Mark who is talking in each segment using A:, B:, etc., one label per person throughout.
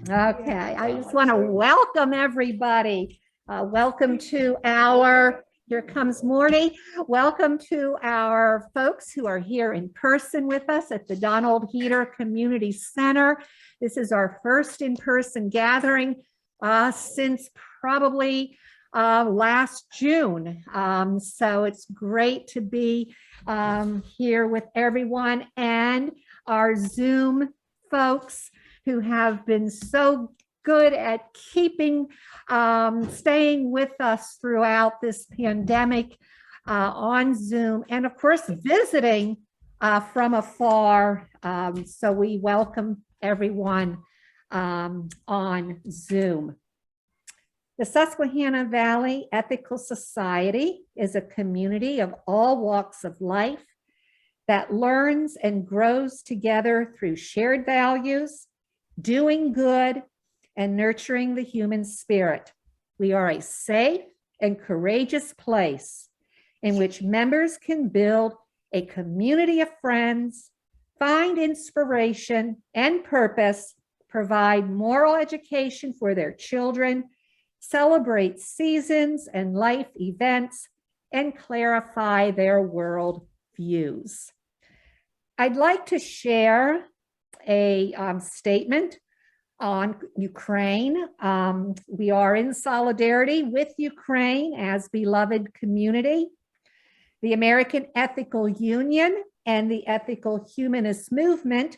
A: Okay, I just want to welcome everybody. Welcome to our, here comes Morty. Welcome to our folks who are here in person with us at the Donald Heater Community Center. This is our first in-person gathering since probably last June. So it's great to be here with everyone and our Zoom folks who have been so good at keeping, staying with us throughout this pandemic on Zoom, and of course, visiting from afar. So we welcome everyone on Zoom. The Susquehanna Valley Ethical Society is a community of all walks of life that learns and grows together through shared values, doing good, and nurturing the human spirit. We are a safe and courageous place in which members can build a community of friends, find inspiration and purpose, provide moral education for their children, celebrate seasons and life events, and clarify their world views. I'd like to share a statement on Ukraine. We are in solidarity with Ukraine as beloved community. The American Ethical Union and the Ethical Humanist movement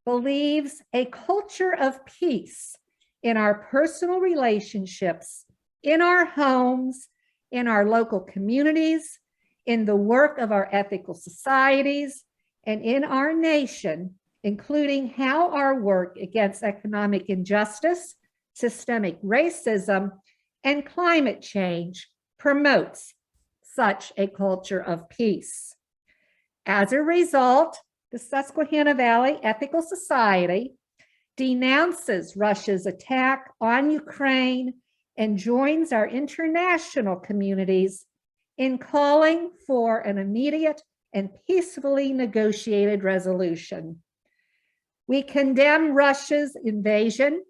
A: believes a culture of peace in our personal relationships, in our homes, in our local communities, in the work of our ethical societies, and in our nation, including how our work against economic injustice, systemic racism, and climate change promotes such a culture of peace. As a result, the Susquehanna Valley Ethical Society denounces Russia's attack on Ukraine and joins our international communities in calling for an immediate and peacefully negotiated resolution. We condemn Russia's invasion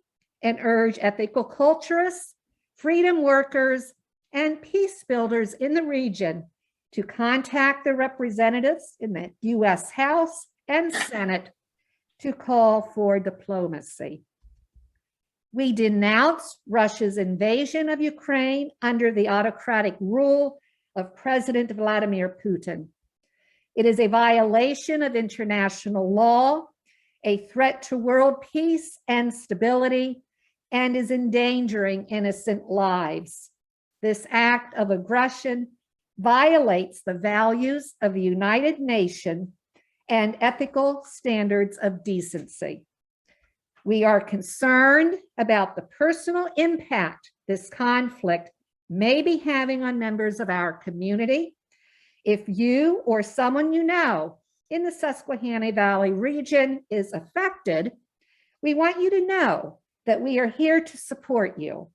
A: and urge ethical culturists, freedom workers, and peace builders in the region to contact the representatives in the US House and Senate to call for diplomacy. We denounce Russia's invasion of Ukraine under the autocratic rule of President Vladimir Putin. It is a violation of international law, a threat to world peace and stability, and is endangering innocent lives. This act of aggression violates the values of the United Nations and ethical standards of decency. We are concerned about the personal impact this conflict may be having on members of our community. If you or someone you know in the Susquehanna Valley region is affected, we want you to know that we are here to support you.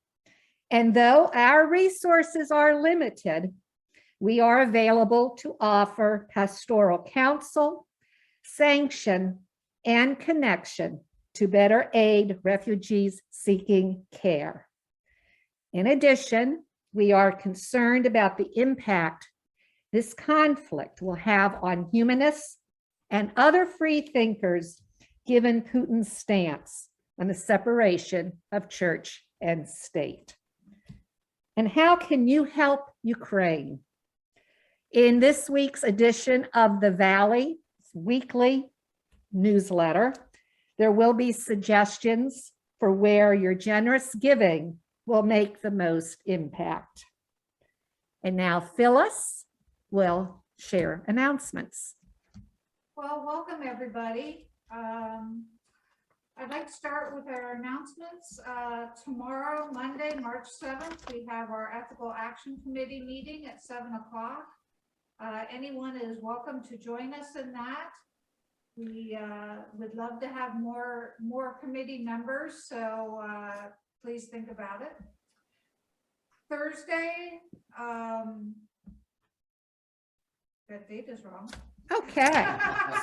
A: And though our resources are limited, we are available to offer pastoral counsel, sanction, and connection to better aid refugees seeking care. In addition, we are concerned about the impact this conflict will have on humanists and other free thinkers, given Putin's stance on the separation of church and state. And how can you help Ukraine? In this week's edition of the Valley weekly newsletter, there will be suggestions for where your generous giving will make the most impact. And now Phyllis will share announcements.
B: Well, welcome everybody. I'd like to start with our announcements. Tomorrow, Monday, March 7th, we have our Ethical Action Committee meeting at 7 o'clock. Anyone is welcome to join us in that. We would love to have more committee members, so please think about it. Thursday, that date is wrong.
A: Okay,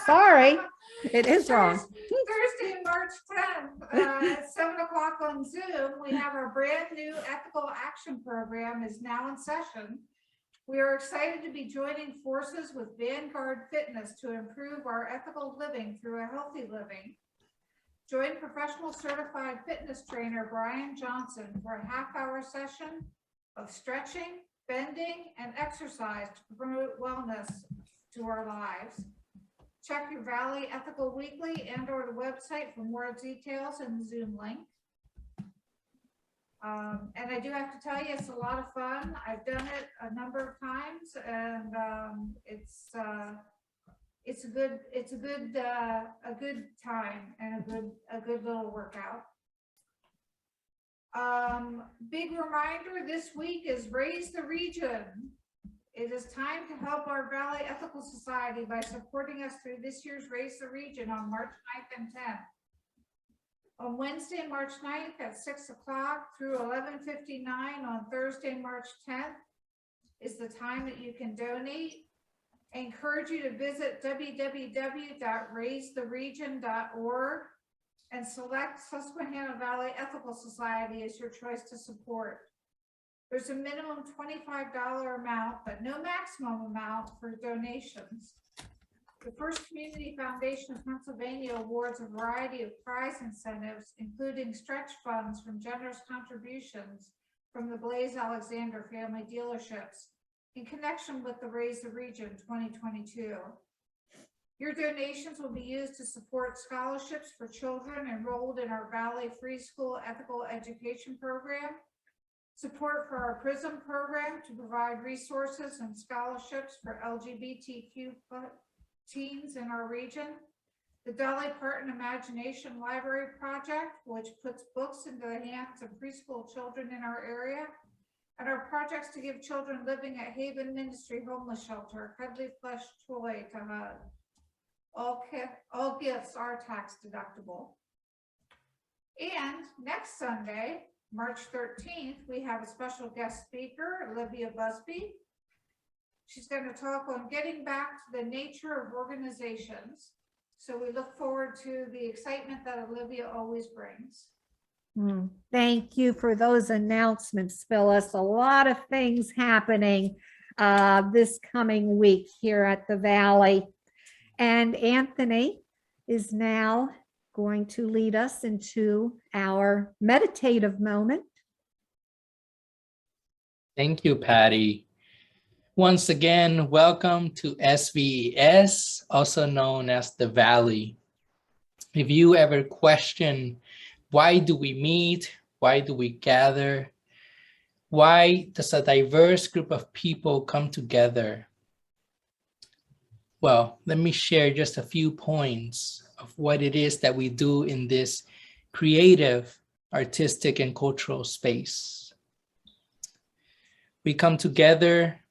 A: sorry, it is wrong.
B: Thursday, March 10th, at 7 o'clock on Zoom, we have our brand new ethical action program is now in session. We are excited to be joining forces with Vanguard Fitness to improve our ethical living through a healthy living. Join professional certified fitness trainer Brian Johnson for a half-hour session of stretching, bending, and exercise to promote wellness to our lives. Check your Valley Ethical Weekly and/or the website for more details and the Zoom link. And I do have to tell you, it's a lot of fun. I've done it a number of times, and it's a good time and a good little workout. Big reminder this week is Raise the Region. It is time to help our Valley Ethical Society by supporting us through this year's Raise the Region on March 9th and 10th. On Wednesday, March 9th at 6 o'clock through 11:59 on Thursday, March 10th is the time that you can donate. I encourage you to visit www.raisetheregion.org and select Susquehanna Valley Ethical Society as your choice to support. There's a minimum $25 amount, but no maximum amount for donations. The First Community Foundation of Pennsylvania awards a variety of prize incentives, including stretch funds from generous contributions from the Blaze Alexander family dealerships in connection with the Raise the Region 2022. Your donations will be used to support scholarships for children enrolled in our Valley Free School Ethical Education Program, support for our PRISM program to provide resources and scholarships for LGBTQ teens in our region, the Dolly Parton Imagination Library Project, which puts books into the hands of preschool children in our area, and our projects to give children living at Haven Ministry Homeless Shelter a cuddly plush toy to hug. All gifts are tax deductible. And next Sunday, March 13th, we have a special guest speaker, Olivia Busby. She's going to talk on getting back to the nature of organizations. So we look forward to the excitement that Olivia always brings.
A: Thank you for those announcements, Phyllis. A lot of things happening this coming week here at the Valley. And Anthony is now going to lead us into our meditative moment.
C: Thank you, Patty. Once again, welcome to SVES, also known as the Valley. If you ever question, why do we meet? Why do we gather? Why does a diverse group of people come together? Well, let me share just a few points of what it is that we do in this creative, artistic, and cultural space. We come together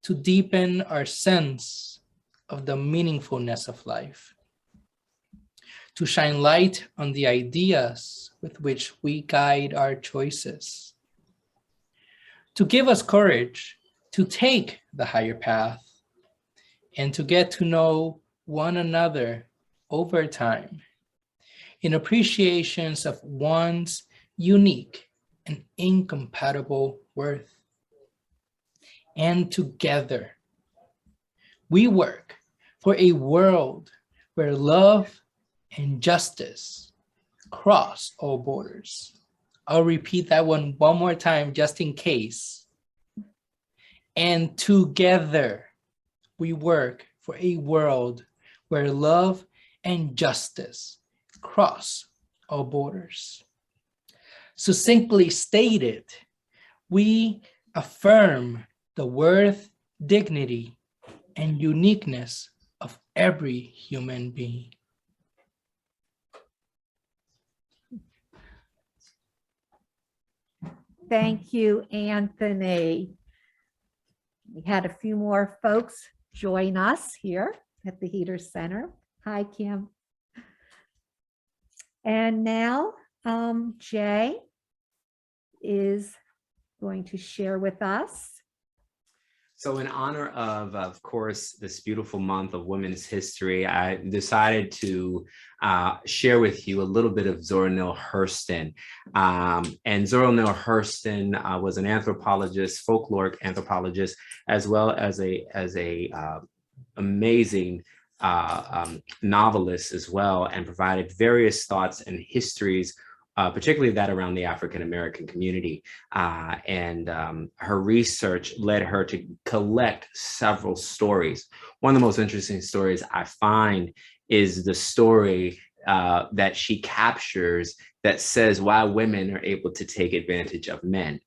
C: to deepen our sense of the meaningfulness of life, to shine light on the ideas with which we guide our choices, to give us courage to take the higher path, and to get to know one another over time in appreciations of one's unique and incompatible worth. And together, we work for a world where love and justice cross all borders. I'll repeat that one more time just in case. And together, we work for a world where love and justice cross all borders. Succinctly stated, we affirm the worth, dignity, and uniqueness of every human being.
A: Thank you, Anthony. We had a few more folks join us here at the Heater Center. Hi, Kim. And now Jay is going to share with us
D: So in honor of course, this beautiful month of women's history, I decided to share with you a little bit of Zora Neale Hurston. And Zora Neale Hurston was an anthropologist, folkloric anthropologist, as well as a amazing novelist as well, and provided various thoughts and histories, particularly that around the African-American community. Her research led her to collect several stories. One of the most interesting stories I find is the story that she captures that says why women are able to take advantage of men.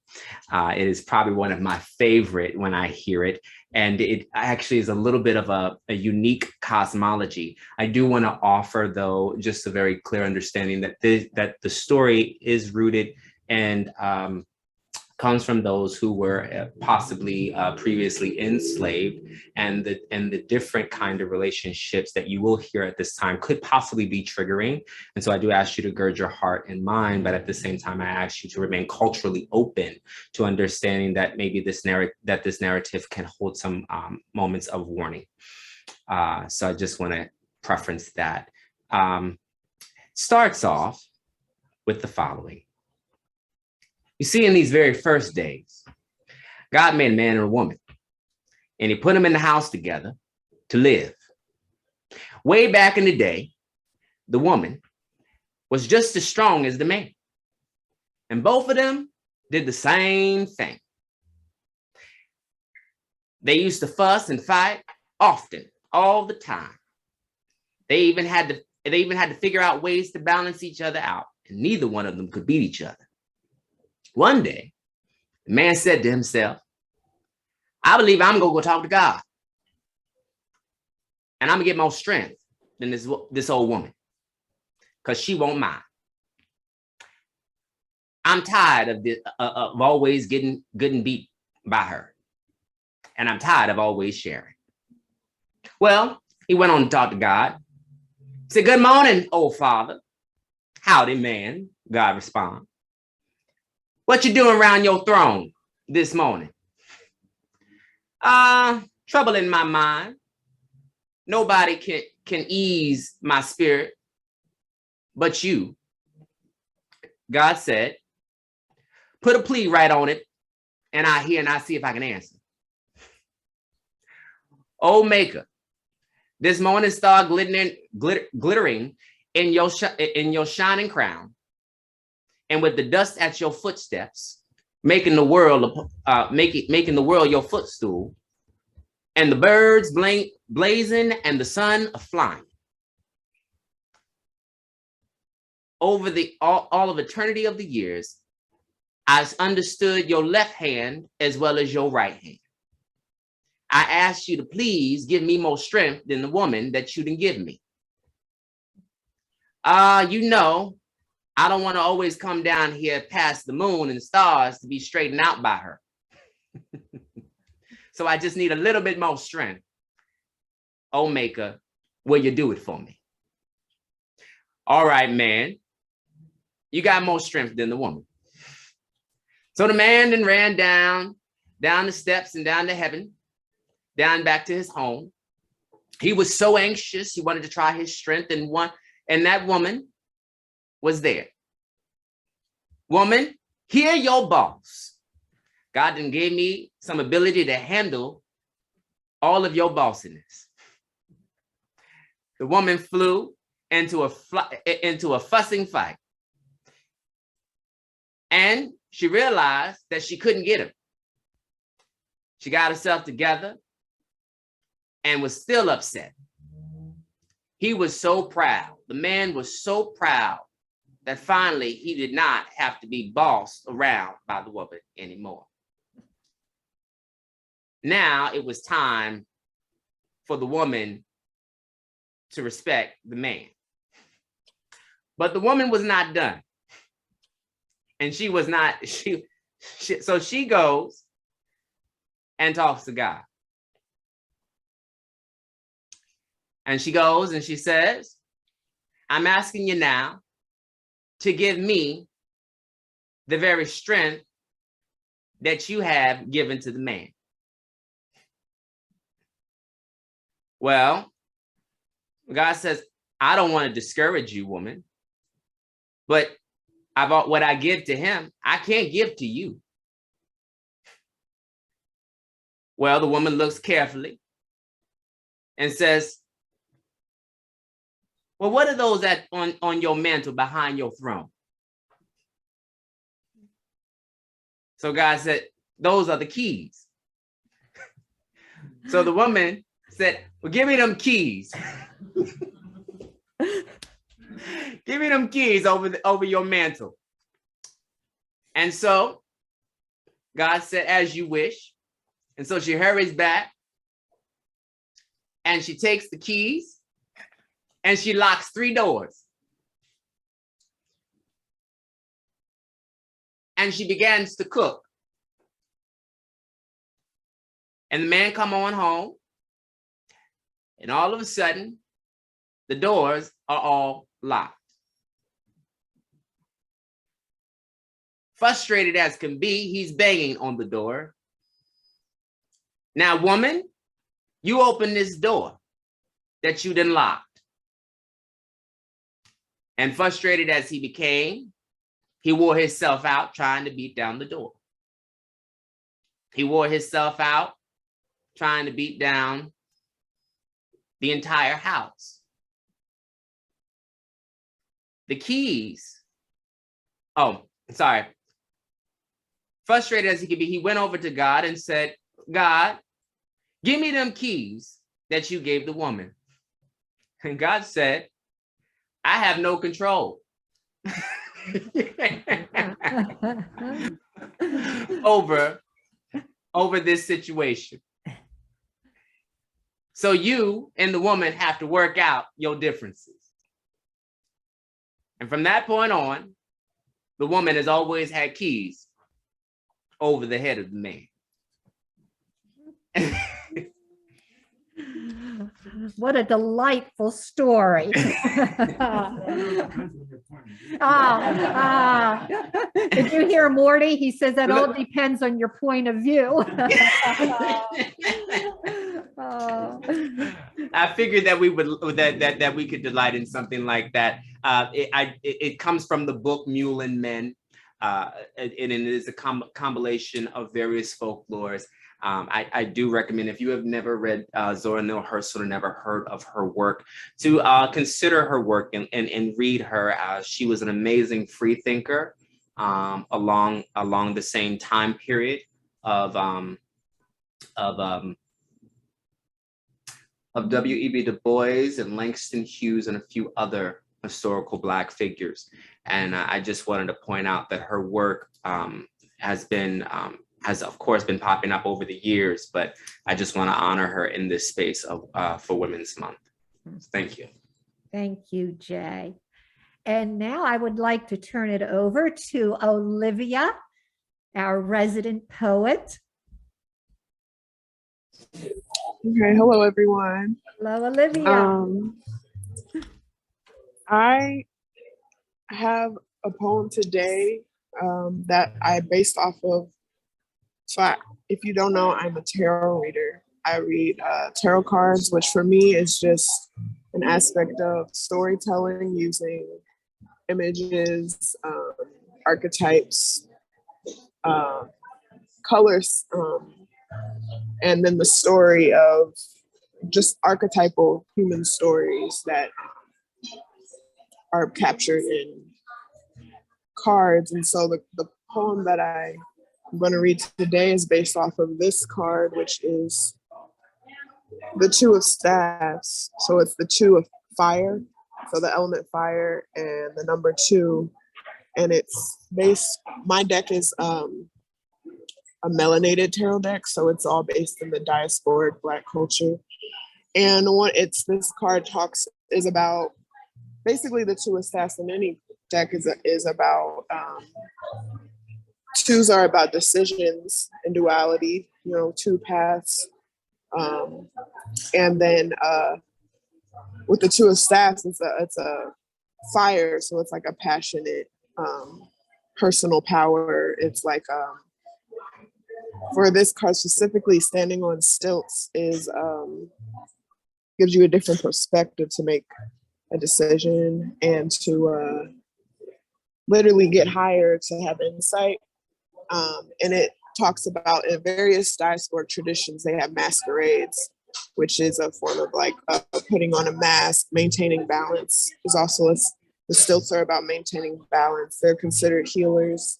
D: It is probably one of my favorite when I hear it. And it actually is a little bit of a unique cosmology. I do want to offer, though, just a very clear understanding that the story is rooted and comes from those who were possibly previously enslaved, and the different kind of relationships that you will hear at this time could possibly be triggering. And so I do ask you to gird your heart and mind, but at the same time, I ask you to remain culturally open to understanding that maybe this narrative can hold some moments of warning. So I just want to preference that. Starts off with the following. You see, in these very first days, God made a man and a woman, and he put them in the house together to live. Way back in the day, the woman was just as strong as the man, and both of them did the same thing. They used to fuss and fight often, all the time. They even had to figure out ways to balance each other out, and neither one of them could beat each other. One day, the man said to himself, I believe I'm going to go talk to God. And I'm going to get more strength than this old woman, because she won't mind. I'm tired of always getting beat by her. And I'm tired of always sharing. Well, he went on to talk to God. He said, good morning, old father. Howdy, man, God responded. What you doing around your throne this morning? Trouble in my mind. Nobody can ease my spirit but you. God said, put a plea right on it, and I hear and I see if I can answer. Oh, maker, this morning star glittering in your shining crown, and with the dust at your footsteps, making the world your footstool, and the birds blazing and the sun a-flying. Over all of eternity of the years, I understood your left hand as well as your right hand. I asked you to please give me more strength than the woman that you didn't give me. I don't want to always come down here past the moon and the stars to be straightened out by her. So I just need a little bit more strength. Oh, maker, will you do it for me? All right, man. You got more strength than the woman. So the man then ran down the steps and down to heaven, down back to his home. He was so anxious. He wanted to try his strength, and that woman was there. Woman, hear your boss. God done gave me some ability to handle all of your bossiness. The woman flew into a fussing fight. And she realized that she couldn't get him. She got herself together and was still upset. He was so proud. The man was so proud that finally he did not have to be bossed around by the woman anymore. Now it was time for the woman to respect the man. But the woman was not done. And she was not, so she goes and talks to God. And she goes and she says, I'm asking you now to give me the very strength that you have given to the man. Well, God says, I don't want to discourage you, woman, but what I give to him, I can't give to you. Well, the woman looks carefully and says, well, what are those that on your mantle behind your throne? So God said, those are the keys. So the woman said, well, give me them keys. Give me them keys over your mantle. And so God said, as you wish. And so she hurries back and she takes the keys and she locks 3 doors. And she begins to cook. And the man come on home. And all of a sudden, the doors are all locked. Frustrated as can be, he's banging on the door. Now, woman, you open this door that you done locked. And frustrated as he became, he wore himself out trying to beat down the door. He wore himself out trying to beat down the entire house. The keys. Oh, sorry. Frustrated as he could be, he went over to God and said, God, give me them keys that you gave the woman. And God said, I have no control over this situation. So you and the woman have to work out your differences. And from that point on, the woman has always had keys over the head of the man.
A: What a delightful story. Did you hear Morty? He says that all depends on your point of view.
D: I figured that we would that we could delight in something like that. It comes from the book Mule and Men, and it is a compilation of various folklores. I do recommend, if you have never read Zora Neale Hurston or never heard of her work, to consider her work and read her. She was an amazing free thinker along the same time period of W.E.B. Du Bois and Langston Hughes and a few other historical Black figures. And I just wanted to point out that her work has of course been popping up over the years, but I just want to honor her in this space for Women's Month. Thank you.
A: Thank you, Jay. And now I would like to turn it over to Olivia, our resident poet.
E: Okay, hello everyone.
A: Hello, Olivia.
E: I have a poem today that I based off of. So if you don't know, I'm a tarot reader. I read tarot cards, which for me is just an aspect of storytelling using images, archetypes, colors, and then the story of just archetypal human stories that are captured in cards. And so the poem that I'm going to read today is based off of this card, which is the Two of Staffs. So it's the Two of Fire, so the element fire, and the number 2. And it's based, my deck is a melanated tarot deck, so it's all based in the diasporic Black culture. And this card is about basically the Two of Staffs in any deck is about twos are about decisions and duality, two paths. And then with the Two of Staffs, it's a fire, so it's like a passionate personal power. It's like for this card specifically, standing on stilts is gives you a different perspective to make a decision and to literally get higher to have insight. And it talks about in various diasporic traditions, they have masquerades, which is a form of like putting on a mask, maintaining balance. There's also the stilts are about maintaining balance. They're considered healers.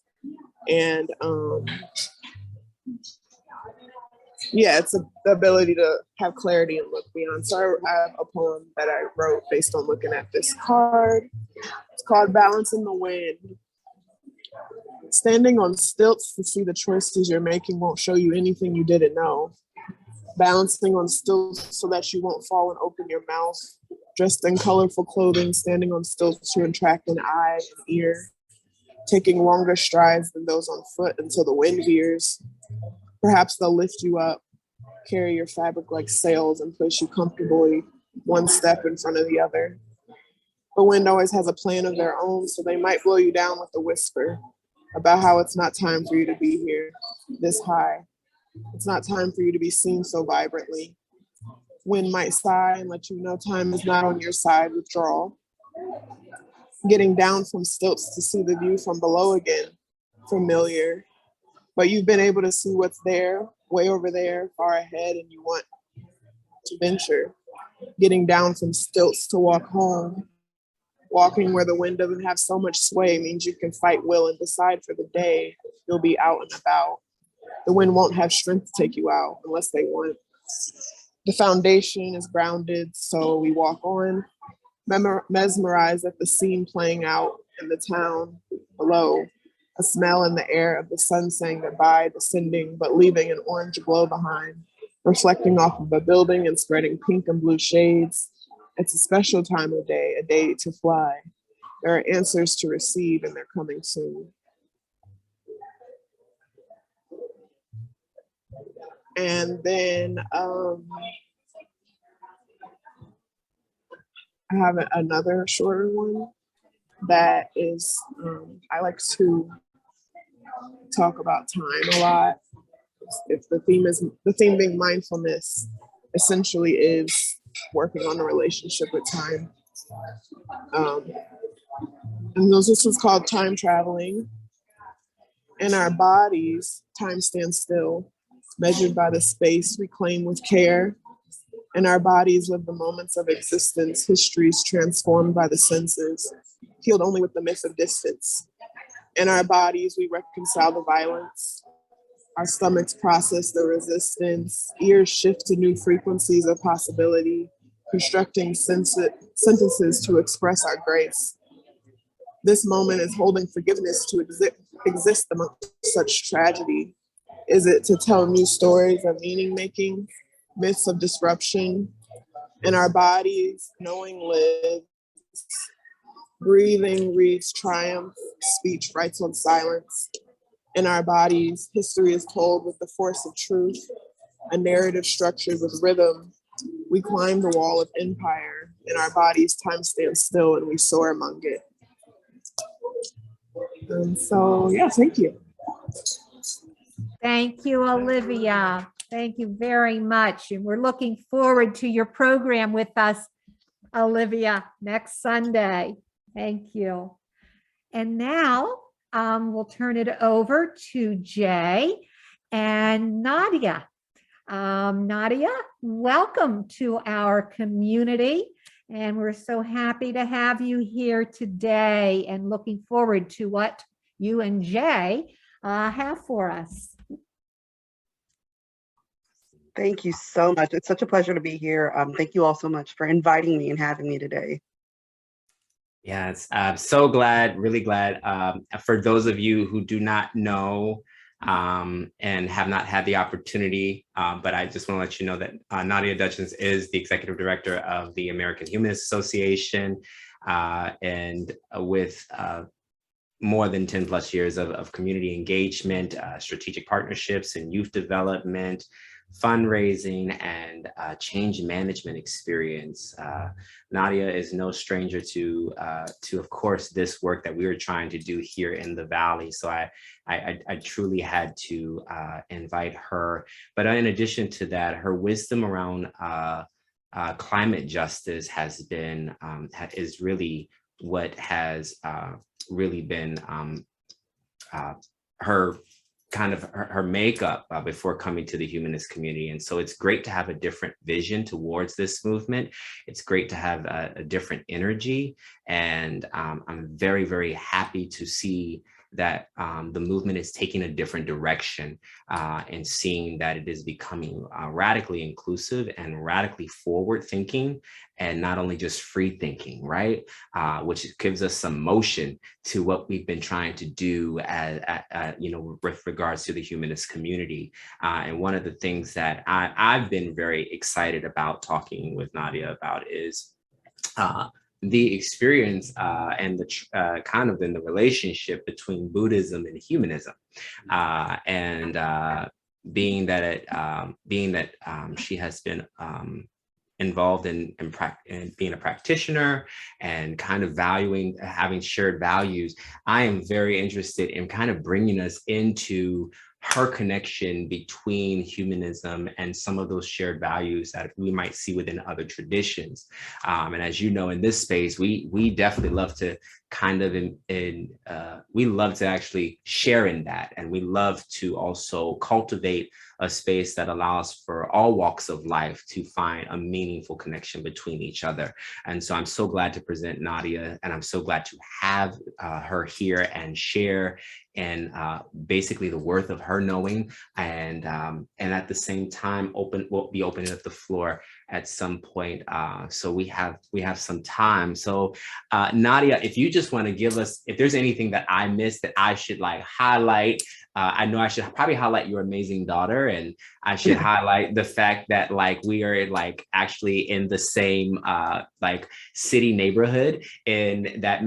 E: And yeah, it's the ability to have clarity and look beyond. So I have a poem that I wrote based on looking at this card. It's called Balance in the Wind. Standing on stilts to see the choices you're making won't show you anything you didn't know. Balancing on stilts so that you won't fall and open your mouth. Dressed in colorful clothing, standing on stilts to attract an eye and ear. Taking longer strides than those on foot until the wind veers. Perhaps they'll lift you up, carry your fabric like sails and place you comfortably one step in front of the other. The wind always has a plan of their own, so they might blow you down with a whisper about how it's not time for you to be here this high. It's not time for you to be seen so vibrantly. Wind might sigh and let you know time is not on your side, withdrawal. Getting down from stilts to see the view from below again, familiar. But you've been able to see what's there, way over there, far ahead, and you want to venture. Getting down from stilts to walk home. Walking where the wind doesn't have so much sway means you can fight will and decide for the day you'll be out and about. The wind won't have strength to take you out unless they want. The foundation is grounded, so we walk on, mesmerized at the scene playing out in the town below. A smell in the air of the sun saying goodbye, descending, but leaving an orange glow behind, reflecting off of a building and spreading pink and blue shades. It's a special time of day, a day to fly. There are answers to receive and they're coming soon. And then I have another shorter one that is, I like to talk about time a lot. If the theme being mindfulness, essentially is working on a relationship with time. And this was called Time Traveling. In our bodies, time stands still, measured by the space we claim with care. In our bodies live the moments of existence, histories transformed by the senses, healed only with the myth of distance. In our bodies, we reconcile the violence. Our stomachs process the resistance. Ears shift to new frequencies of possibility, constructing sentences to express our grace. This moment is holding forgiveness to exist amongst such tragedy. Is it to tell new stories of meaning making, myths of disruption? In our bodies, knowing lives. Breathing reads triumph, speech writes on silence. In our bodies, history is told with the force of truth, a narrative structured with rhythm. We climb the wall of empire. In our bodies, time stands still and we soar among it. So, yeah, thank you.
A: Thank you, Olivia. Thank you very much. And we're looking forward to your program with us, Olivia, next Sunday. Thank you. And now we'll turn it over to Jay and Nadia. Nadia, welcome to our community. And we're so happy to have you here today and looking forward to what you and Jay have for us.
F: Thank you so much. It's such a pleasure to be here. Thank you all so much for inviting me and having me today.
D: Yes, I'm so glad, really glad. For those of you who do not know and have not had the opportunity, but I just want to let you know that Nadya Dutchin is the executive director of the American Humanist Association, and with more than 10 plus years of community engagement, strategic partnerships and youth development, fundraising, and change management experience. Nadia is no stranger to of course, this work that we were trying to do here in the Valley. So I truly had to invite her. But in addition to that, her wisdom around climate justice has been, is really what has really been her kind of her makeup before coming to the humanist community. And so it's great to have a different vision towards this movement. It's great to have a different energy. And I'm very, very happy to see that the movement is taking a different direction and seeing that it is becoming radically inclusive and radically forward thinking, and not only just free thinking, right? Which gives us some motion to what we've been trying to do with regards to the humanist community. And one of the things that I've been very excited about talking with Nadia about is the experience and the kind of in the relationship between Buddhism and humanism, being that she has been involved in being a practitioner and kind of having shared values. I am very interested in kind of bringing us into her connection between humanism and some of those shared values that we might see within other traditions. And as you know, in this space, we definitely love to kind of we love to actually share in that. And we love to also cultivate a space that allows for all walks of life to find a meaningful connection between each other. And so I'm so glad to present Nadia, and I'm so glad to have her here and share and basically the worth of her knowing, and at the same time we'll be opening up the floor at some point. So we have some time. So Nadia, if you just want to give us, if there's anything that I missed that I should like highlight, I know I should probably highlight your amazing daughter, and I should highlight the fact that like we are like actually in the same like city neighborhood, and that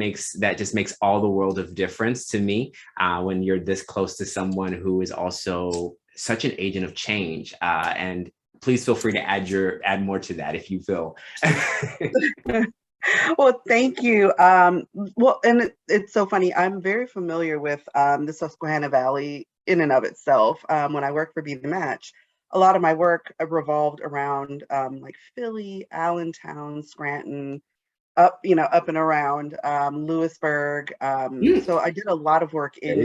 D: just makes all the world of difference to me when you're this close to someone who is also such an agent of change. And please feel free to add more to that if you feel.
F: Well, thank you. Well, and it's so funny. I'm very familiar with the Susquehanna Valley in and of itself. When I worked for Be the Match, a lot of my work revolved around like Philly, Allentown, Scranton, up and around Lewisburg. So I did a lot of work in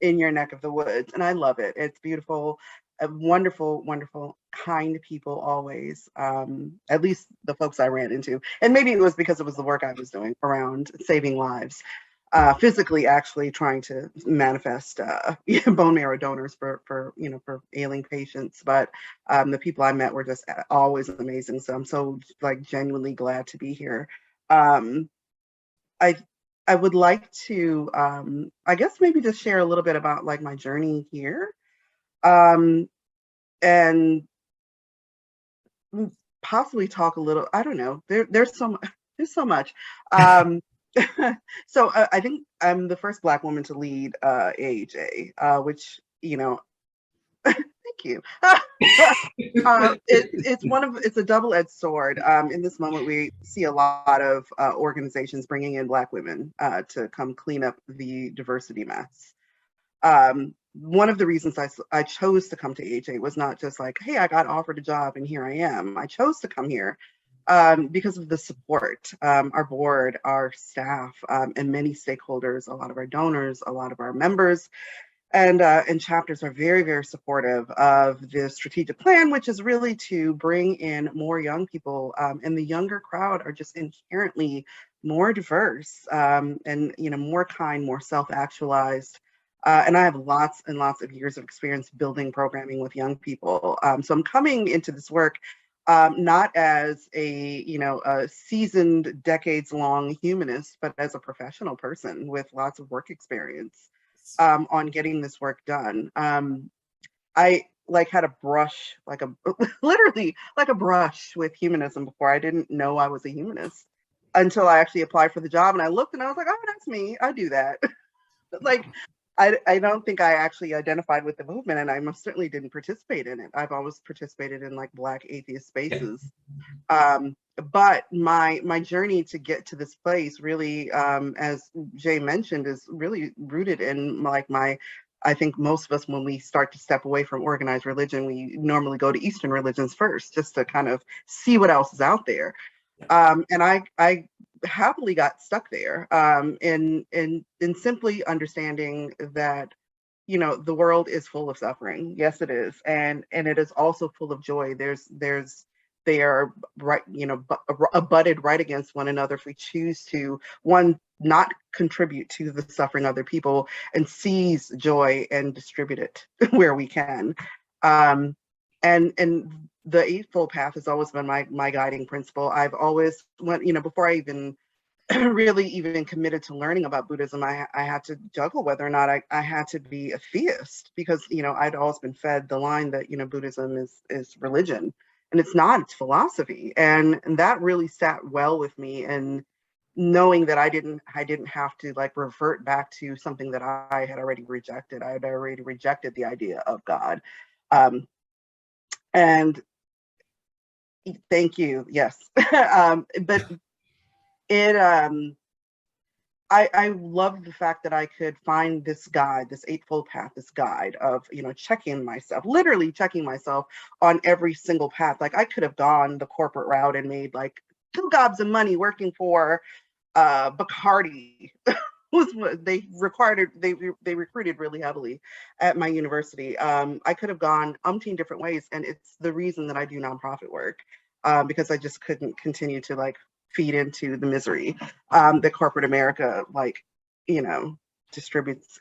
F: your neck of the woods, and I love it. It's beautiful. Wonderful, wonderful, kind people always, at least the folks I ran into. And maybe it was because it was the work I was doing around saving lives, physically actually trying to manifest bone marrow donors for ailing patients. But the people I met were just always amazing. So I'm so like genuinely glad to be here. I would like to, I guess maybe just share a little bit about like my journey here. And possibly talk a little, I don't know, there's so much. So I think I'm the first Black woman to lead AHA, which, thank you. It's a double-edged sword. In this moment, we see a lot of organizations bringing in Black women to come clean up the diversity mess. One of the reasons I chose to come to AHA was not just like, hey, I got offered a job and here I am. I chose to come here because of the support. Our board, our staff, and many stakeholders, a lot of our donors, a lot of our members, and chapters are very, very supportive of the strategic plan, which is really to bring in more young people. And the younger crowd are just inherently more diverse and more kind, more self-actualized. And I have lots and lots of years of experience building programming with young people. So I'm coming into this work not as a seasoned, decades-long humanist, but as a professional person with lots of work experience on getting this work done. I had a brush, literally like a brush with humanism before. I didn't know I was a humanist until I actually applied for the job, and I looked and I was like, oh, that's me. I do that. I don't think I actually identified with the movement, and I most certainly didn't participate in it. I've always participated in like Black atheist spaces. But my journey to get to this place really, as Jay mentioned, is really rooted in like my I think most of us, when we start to step away from organized religion, we normally go to Eastern religions first, just to kind of see what else is out there. And I happily got stuck there, in simply understanding that, you know, the world is full of suffering. Yes, it is, and it is also full of joy. They are right, you know, abutted right against one another if we choose to, one, not contribute to the suffering of other people, and seize joy and distribute it where we can. And the Eightfold Path has always been my guiding principle. I've always went, you know, before I even really even committed to learning about Buddhism, I had to juggle whether or not I had to be a theist, because, you know, I'd always been fed the line that, you know, Buddhism is religion, and it's not, it's philosophy. And that really sat well with me, and knowing that I didn't have to like revert back to something that I had already rejected. I had already rejected the idea of God. And thank you. Yes. But it, I love the fact that I could find this guide, this Eightfold Path, this guide of, you know, checking myself, literally checking myself on every single path. Like, I could have gone the corporate route and made like 2 gobs of money working for Bacardi. They recruited really heavily at my university. I could have gone umpteen different ways, and it's the reason that I do nonprofit work, because I just couldn't continue to like feed into the misery that corporate America, like, you know, distributes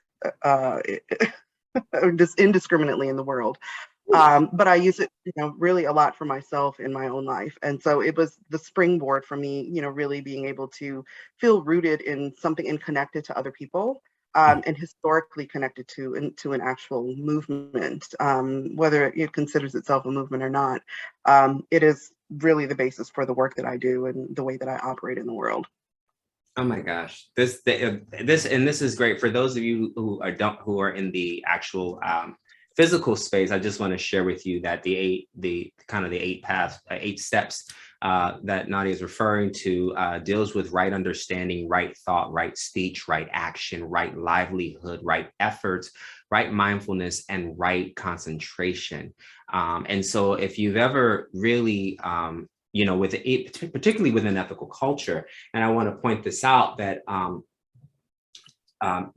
F: just indiscriminately in the world. But I use it, you know, really a lot for myself in my own life. And so it was the springboard for me, you know, really being able to feel rooted in something and connected to other people, and historically connected to an actual movement, whether it considers itself a movement or not. It is really the basis for the work that I do and the way that I operate in the world.
D: Oh my gosh, this is great for those of you who are in the actual physical space. I just want to share with you that the eight steps that Nadia is referring to deals with right understanding, right thought, right speech, right action, right livelihood, right efforts, right mindfulness, and right concentration. And so if you've ever really you know, with it, particularly within ethical culture, and I want to point this out, that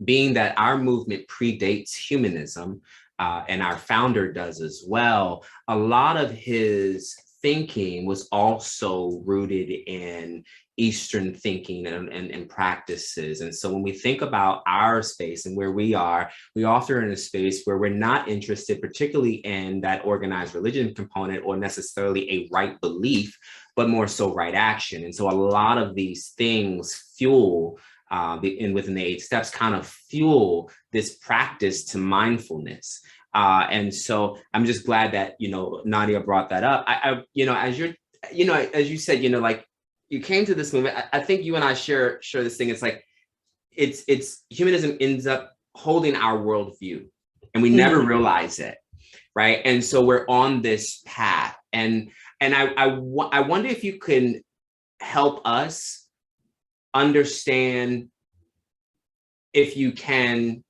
D: being that our movement predates humanism, and our founder does as well, a lot of his thinking was also rooted in Eastern thinking and practices. And so when we think about our space and where we are often in a space where we're not interested particularly in that organized religion component or necessarily a right belief, but more so right action. And so a lot of these things fuel within the 8 steps kind of fuel this practice to mindfulness. And so I'm just glad that, you know, Nadia brought that up. I you know, as you said, you know, like, you came to this movement. I think you and I share this thing. It's like, it's humanism ends up holding our worldview, and we never realize it, right? And so we're on this path, and I wonder if you can help us understand, if you can,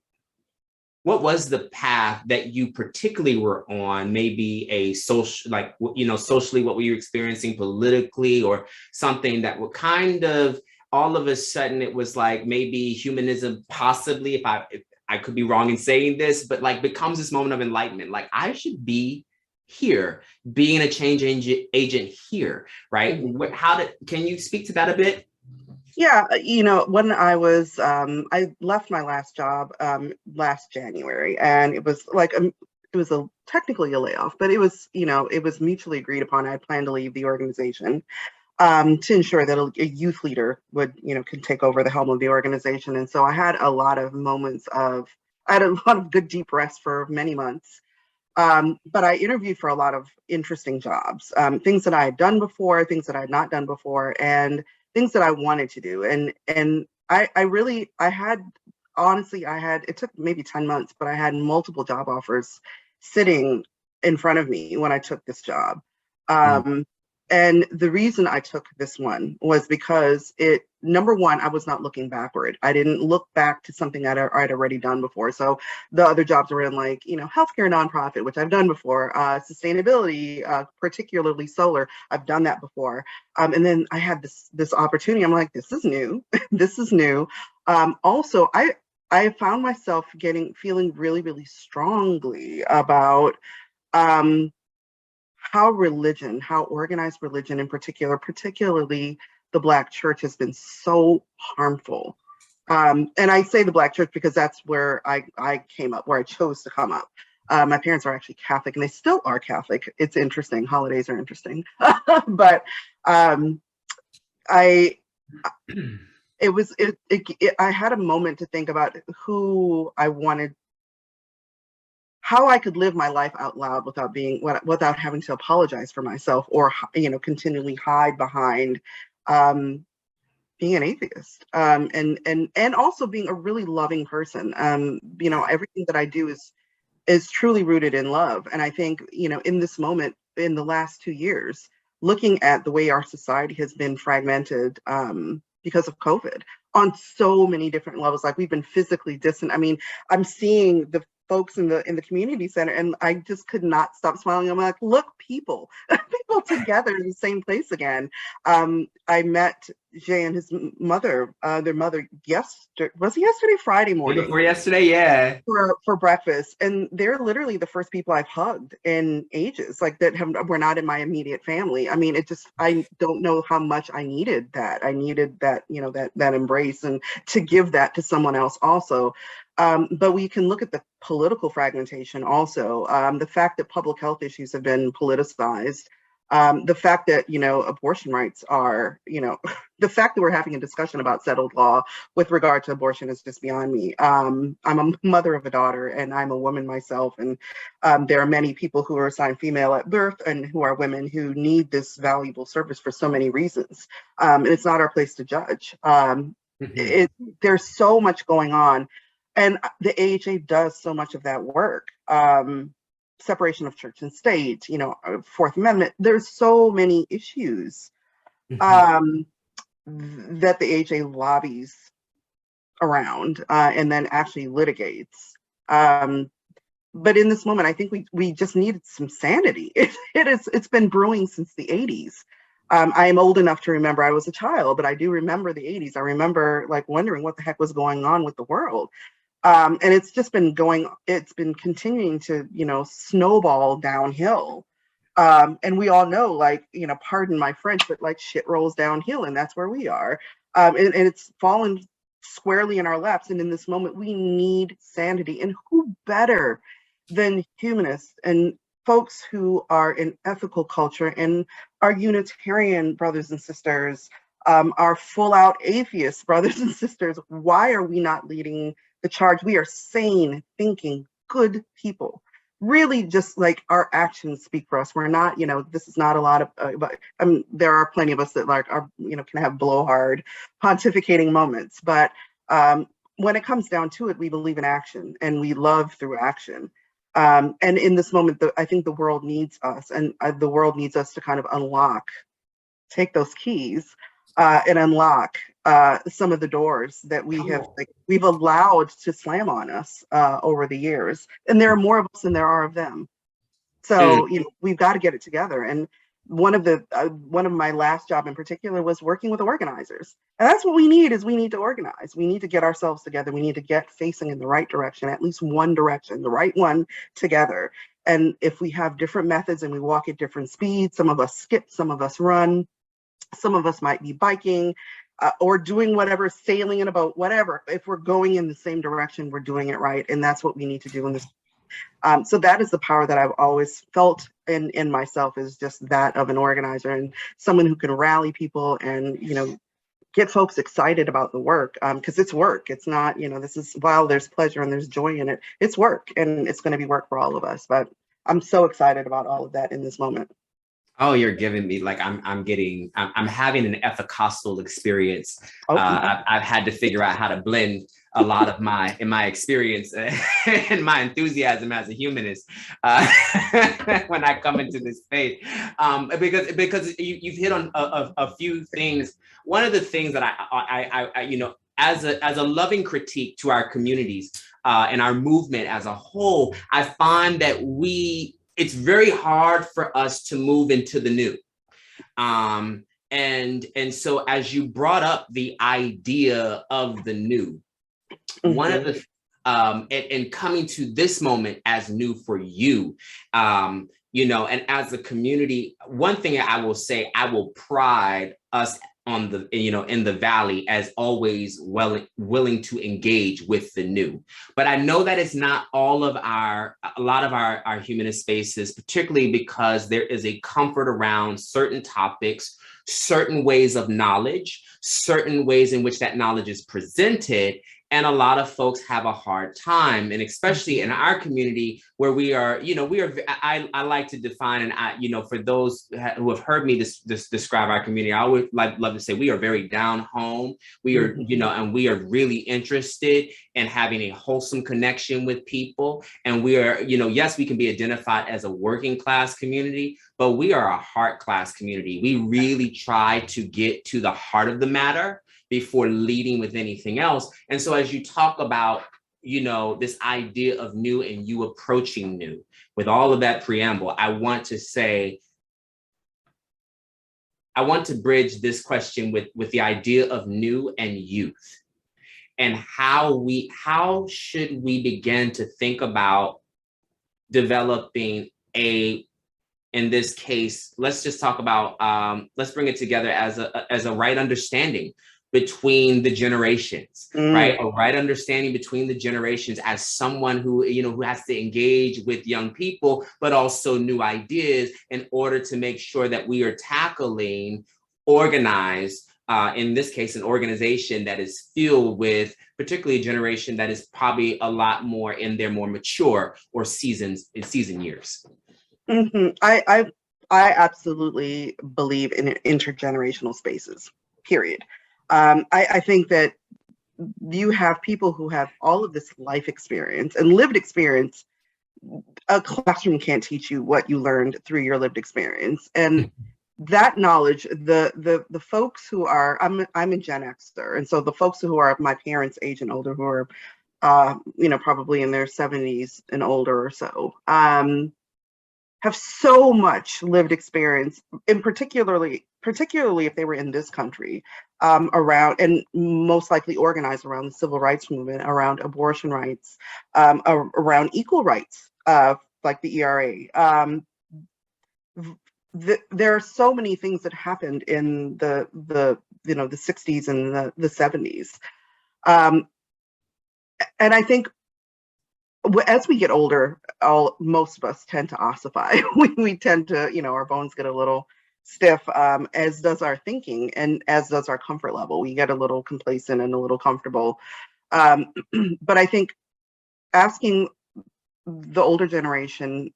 D: what was the path that you particularly were on? Maybe a social, like, you know, socially, what were you experiencing politically, or something that would kind of, all of a sudden, it was like maybe humanism, possibly, if I could be wrong in saying this, but like becomes this moment of enlightenment. Like, I should be here, being a change agent here, right? Can you speak to that a bit?
F: Yeah, you know, when I was, I left my last job last January, and it was like, it was technically a layoff, but it was, you know, it was mutually agreed upon. I planned to leave the organization to ensure that a youth leader would, you know, can take over the helm of the organization. And so I had a lot of I had a lot of good deep rest for many months. But I interviewed for a lot of interesting jobs, things that I had done before, things that I had not done before, and things that I wanted to do. And I had, honestly, it took maybe 10 months, but I had multiple job offers sitting in front of me when I took this job. And the reason I took this one was because number one, I was not looking backward. I didn't look back to something I'd already done before. So the other jobs were in like, healthcare nonprofit, which I've done before, sustainability, particularly solar. I've done that before. And then I had this opportunity. I'm like, this is new. This is new. Also, I found myself feeling really, really strongly about how organized religion in particular, particularly the Black church, has been so harmful. And I say the Black church because that's where I came up, where I chose to come up. My parents are actually Catholic, and they still are Catholic. It's interesting. Holidays are interesting. But I had a moment to think about who I wanted, how I could live my life out loud without having to apologize for myself or continually hide behind being an atheist, and also being a really loving person. Everything that I do is truly rooted in love. And I think in this moment, in the last 2 years, looking at the way our society has been fragmented because of COVID on so many different levels, like we've been physically distant. I mean, I'm seeing the folks in the community center, and I just could not stop smiling. I'm like, look, people together in the same place again. I met Jay and his mother, their mother, yesterday, Friday morning.
D: Before yesterday, yeah.
F: For breakfast, and they're literally the first people I've hugged in ages, like were not in my immediate family. I mean, I don't know how much I needed that. I needed that, that embrace, and to give that to someone else also. But we can look at the political fragmentation also, the fact that public health issues have been politicized, the fact that, abortion rights are, the fact that we're having a discussion about settled law with regard to abortion is just beyond me. I'm a mother of a daughter, and I'm a woman myself. And there are many people who are assigned female at birth and who are women who need this valuable service for so many reasons. And it's not our place to judge. There's so much going on. And the AHA does so much of that work. Separation of church and state, Fourth Amendment. There's so many issues that the AHA lobbies around and then actually litigates. But in this moment, I think we just needed some sanity. It's been brewing since the 80s. I am old enough to remember I was a child, but I do remember the 80s. I remember wondering what the heck was going on with the world. And it's been continuing to, snowball downhill. And we all know, pardon my French, but shit rolls downhill, and that's where we are. And it's fallen squarely in our laps. And in this moment, we need sanity. And who better than humanists and folks who are in ethical culture and our Unitarian brothers and sisters, our full out atheist brothers and sisters? Why are we not leading the charge? We are sane, thinking, good people. Really, just our actions speak for us. We're not, this is not a lot of, but there are plenty of us that are, can have blowhard pontificating moments. But when it comes down to it, we believe in action, and we love through action. And in this moment, I think the world needs us, and the world needs us to kind of take those keys and unlock some of the doors that we've allowed to slam on us over the years. And there are more of us than there are of them. So we've got to get it together. And one of my last job in particular was working with organizers. And that's what we need to organize. We need to get ourselves together. We need to get facing in the right direction, at least one direction, the right one together. And if we have different methods and we walk at different speeds, some of us skip, some of us run, some of us might be biking or doing whatever, sailing in a boat, whatever. If we're going in the same direction, we're doing it right. And that's what we need to do in this. So that is the power that I've always felt in myself, is just that of an organizer and someone who can rally people and, get folks excited about the work, because it's work. It's not, while there's pleasure and there's joy in it, it's work, and it's going to be work for all of us. But I'm so excited about all of that in this moment.
D: Oh, you're giving me I'm having an Ethicostal experience.
F: Okay.
D: I've had to figure out how to blend lot of my experience and my enthusiasm as a humanist when I come into this space, because you've hit on a few things. One of the things that I you know, as a loving critique to our communities and our movement as a whole, I find that it's very hard for us to move into the new. And so as you brought up the idea of the new, one of the and coming to this moment as new for you, you know, and as a community, one thing I will say, I will pride us on the, you know, in the Valley as always willing to engage with the new. But I know that it's not a lot of our humanist spaces, particularly because there is a comfort around certain topics, certain ways of knowledge, certain ways in which that knowledge is presented. And a lot of folks have a hard time, and especially in our community where we are, you know, I like to define, and you know, for those who have heard me describe our community, I always love to say we are very down home. We are, you know, and we are really interested in having a wholesome connection with people. And we are, you know, yes, we can be identified as a working class community, but we are a heart class community. We really try to get to the heart of the matter before leading with anything else. And so as you talk about, you know, this idea of new and you approaching new, with all of that preamble, I want to bridge this question with the idea of new and youth, and how should we begin to think about developing in this case, let's just talk about, let's bring it together as a right understanding between the generations, right? A right understanding between the generations as someone who, you know, who has to engage with young people, but also new ideas in order to make sure that we are tackling organized, in this case, an organization that is filled with particularly a generation that is probably a lot more in their more mature or seasoned years.
F: I absolutely believe in intergenerational spaces, period. I think that you have people who have all of this life experience and lived experience. A classroom can't teach you what you learned through your lived experience. And that knowledge, the folks who are, I'm a Gen Xer, and so the folks who are my parents' age and older, who are, you know, probably in their 70s and older or so, have so much lived experience, and particularly if they were in this country, around, and most likely organized around the civil rights movement, around abortion rights, around equal rights, like the ERA. There are so many things that happened in the you know, the 60s and the 70s, and I think as we get older, most of us tend to ossify. we tend to, you know, our bones get a little stiff, as does our thinking, and as does our comfort level. We get a little complacent and a little comfortable. But I think asking the older generation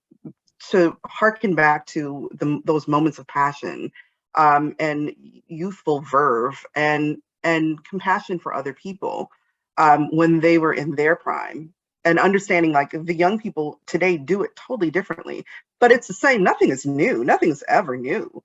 F: to hearken back to those moments of passion, and youthful verve, and compassion for other people, when they were in their prime, and understanding like the young people today do it totally differently, but it's the same. Nothing is new. Nothing's ever new.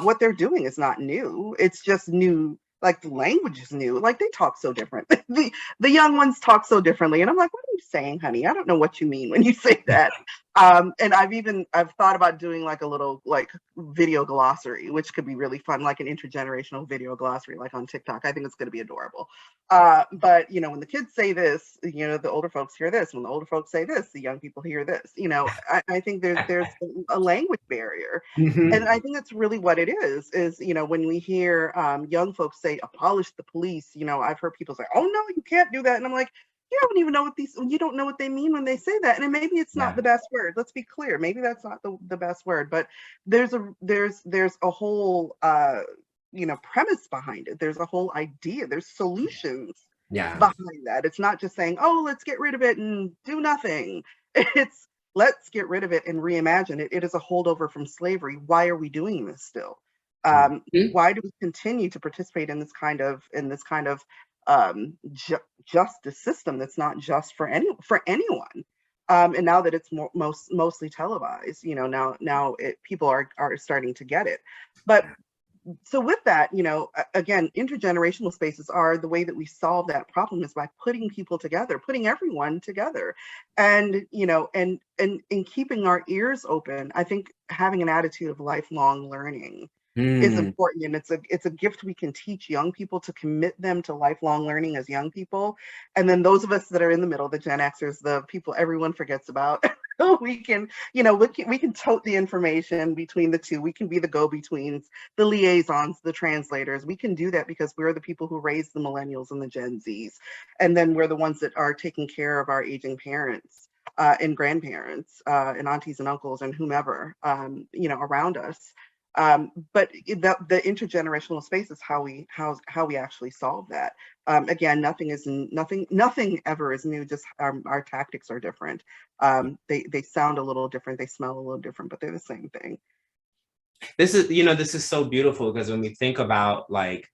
F: What they're doing is not new. It's just new. Like the language is new. Like they talk so different. the young ones talk so differently. And I'm like, what are you saying, honey? I don't know what you mean when you say that. And I've thought about doing like a little like video glossary, which could be really fun, like an intergenerational video glossary, like on TikTok. I think it's going to be adorable. But you know, when the kids say this, you know, the older folks hear this. When the older folks say this, the young people hear this. You know, I think there's a language barrier, and I think that's really what it is. You know, when we hear young folks say abolish the police, you know, I've heard people say, oh no, you can't do that, and I'm like, you don't even know you don't know what they mean when they say that. And maybe it's not the best word. Let's be clear. Maybe that's not the best word, but there's a whole, you know, premise behind it. There's a whole idea. There's solutions behind that. It's not just saying, oh, let's get rid of it and do nothing. It's let's get rid of it and reimagine it. It is a holdover from slavery. Why are we doing this still? Why do we continue to participate in this kind of justice system that's not just for anyone. And now that it's mostly televised, now people are starting to get it. But so with that, again, intergenerational spaces are the way that we solve that problem, is by putting people together, putting everyone together, and and keeping our ears open. I think having an attitude of lifelong learning is important, and it's a gift we can teach young people, to commit them to lifelong learning as young people. And then those of us that are in the middle, the Gen Xers, the people everyone forgets about, we can tote the information between the two. We can be the go-betweens, the liaisons, the translators. We can do that because we're the people who raised the millennials and the Gen Zs, and then we're the ones that are taking care of our aging parents and grandparents and aunties and uncles and whomever around us. But the intergenerational space is how we actually solve that. Again, nothing ever is new. Just our tactics are different. They sound a little different. They smell a little different, but they're the same thing.
D: This is so beautiful, because when we think about, like,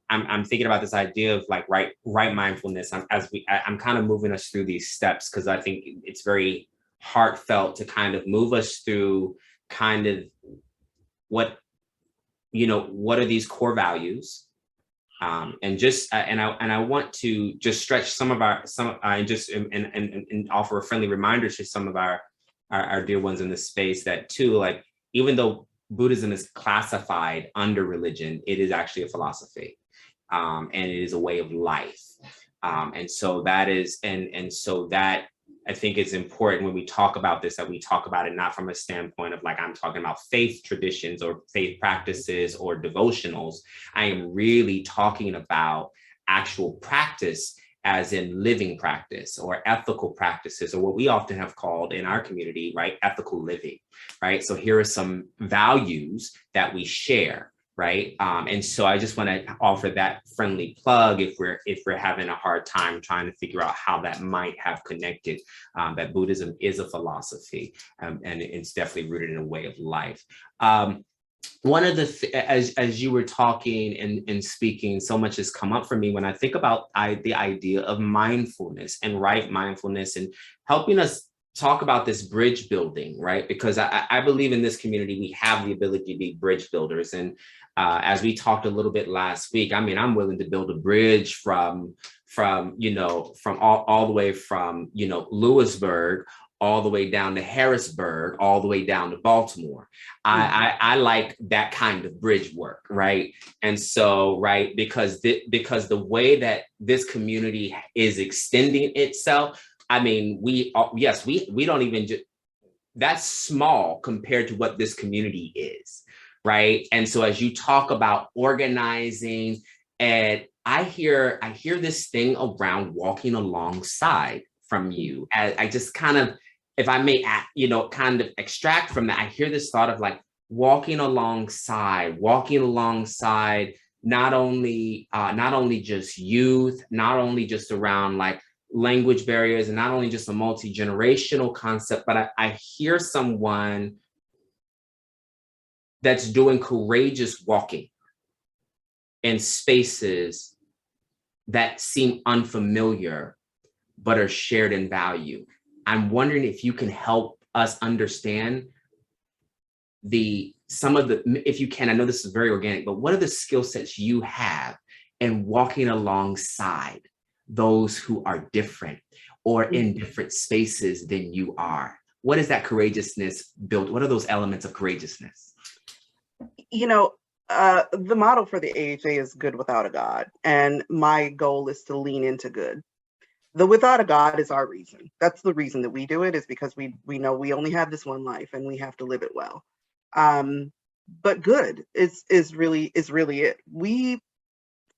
D: I'm thinking about this idea of like right mindfulness. I'm kind of moving us through these steps, because I think it's very heartfelt to kind of move us through kind of what are these core values, and I want to just stretch and offer a friendly reminder to some of our dear ones in this space, that too, like, even though Buddhism is classified under religion, it is actually a philosophy, and it is a way of life, and so that is so that I think it's important when we talk about this, that we talk about it not from a standpoint of like, I'm talking about faith traditions or faith practices or devotionals. I am really talking about actual practice, as in living practice or ethical practices, or what we often have called in our community, right, ethical living, right? So here are some values that we share, right? And so I just want to offer that friendly plug if we're having a hard time trying to figure out how that might have connected, that Buddhism is a philosophy, and it's definitely rooted in a way of life. One of as you were talking and speaking, so much has come up for me when I think about the idea of mindfulness and right mindfulness, and helping us talk about this bridge building, right? Because I believe in this community, we have the ability to be bridge builders. And as we talked a little bit last week, I mean, I'm willing to build a bridge from all the way from, Lewisburg, all the way down to Harrisburg, all the way down to Baltimore. I like that kind of bridge work, right? And so, right, because the way that this community is extending itself, I mean, we don't even that's small compared to what this community is, right? And so as you talk about organizing, and I hear this thing around walking alongside from you. I just kind of, if I may, kind of extract from that, I hear this thought of like walking alongside, not only just youth, not only just around like language barriers, and not only just a multi-generational concept, but I hear someone that's doing courageous walking in spaces that seem unfamiliar, but are shared in value. I'm wondering if you can help us understand if you can, I know this is very organic, but what are the skill sets you have in walking alongside those who are different or in different spaces than you are? What is that courageousness built? What are those elements of courageousness?
F: The model for the AHA is good without a God. And my goal is to lean into good. The without a God is our reason. That's the reason that we do it, is because we know we only have this one life and we have to live it well. But good is really it.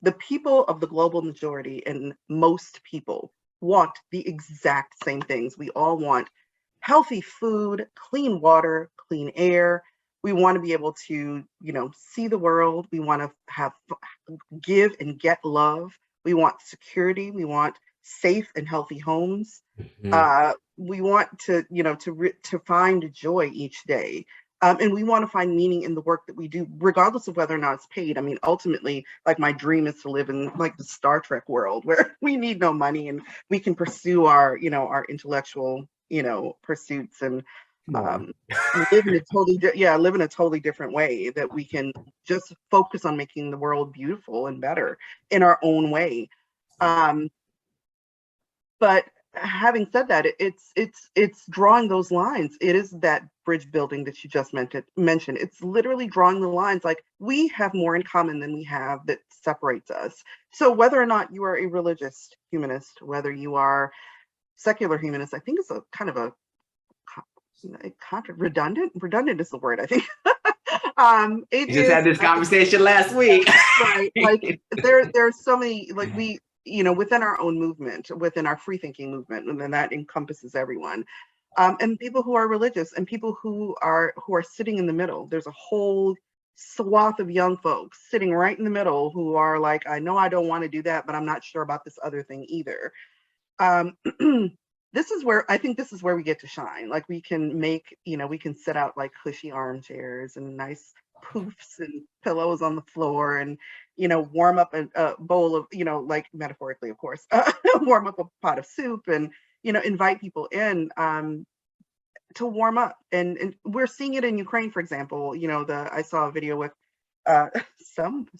F: The people of the global majority, and most people, want the exact same things. We all want healthy food, clean water, clean air. We want to be able to, see the world. We want to give and get love. We want security. We want safe and healthy homes. We want to find joy each day. And we want to find meaning in the work that we do, regardless of whether or not it's paid. I mean, ultimately, like my dream is to live in like the Star Trek world where we need no money and we can pursue our, our intellectual, pursuits and live in a live in a totally different way, that we can just focus on making the world beautiful and better in our own way. But having said that, it's drawing those lines. It is that bridge building that you just mentioned. It's literally drawing the lines. Like, we have more in common than we have that separates us. So whether or not you are a religious humanist, whether you are secular humanist, I think it's a kind of a redundant is the word, I think.
D: We just had this conversation last week.
F: Right. Like there's so many, like we, within our own movement, within our free thinking movement, and then that encompasses everyone. And people who are religious and people who are sitting in the middle. There's a whole swath of young folks sitting right in the middle who are like, I know I don't want to do that, but I'm not sure about this other thing either. This is where we get to shine. Like, we can make, we can set out like cushy armchairs and nice poofs and pillows on the floor and, warm up a bowl of, like metaphorically, of course, warm up a pot of soup and, invite people in to warm up. And we're seeing it in Ukraine, for example. I saw a video with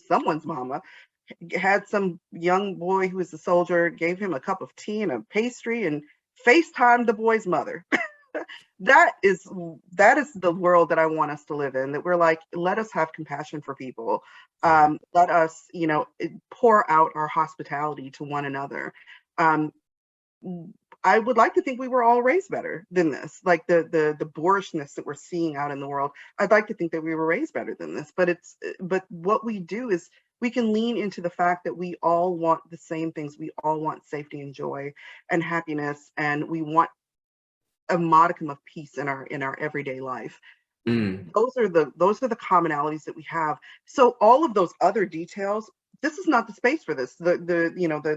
F: someone's mama had some young boy who was a soldier, gave him a cup of tea and a pastry and FaceTimed the boy's mother. That is the world that I want us to live in, that we're like, let us have compassion for people. Let us, pour out our hospitality to one another. I would like to think we were all raised better than this. Like the boorishness that we're seeing out in the world, I'd like to think that we were raised better than this. But what we do is we can lean into the fact that we all want the same things. We all want safety and joy and happiness, and we want a modicum of peace in our everyday life. Those are the commonalities that we have. So all of those other details, this is not the space for this. The